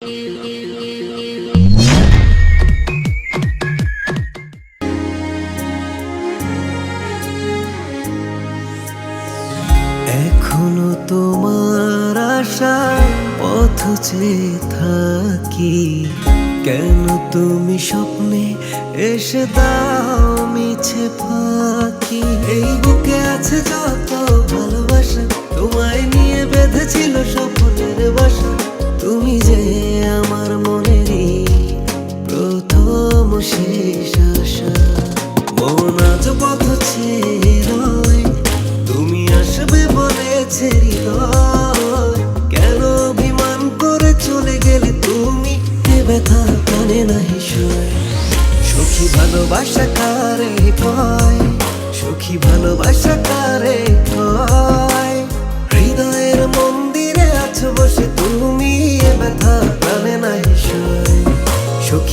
এখনো তোমার আশা পথ চেয়ে থাকি, কেন তুমি স্বপ্নে এসে দাও মিছে ফাঁকি। এই বুকে আছে যত ভালোবাসা, তোমায় নিয়ে বেঁধেছিল স্বপ্নের বাসা। তুমি যে আমার মনেরই প্রথম শেষ আশা। মন আজ পথ চেয়ে রয়, তুমি আসবে বলেছে হৃদয়। কেন অভিমান করে চলে গেলে তুমি, এ ব্যথা কানে নাহি সয়। সখী ভালোবাসা কারে কয়, সখী ভালোবাসা কারে কয়। হৃদয়ের মন্দিরে আছো বসে তুমি, এ ব্যথা কানে নাহি সয়। সখী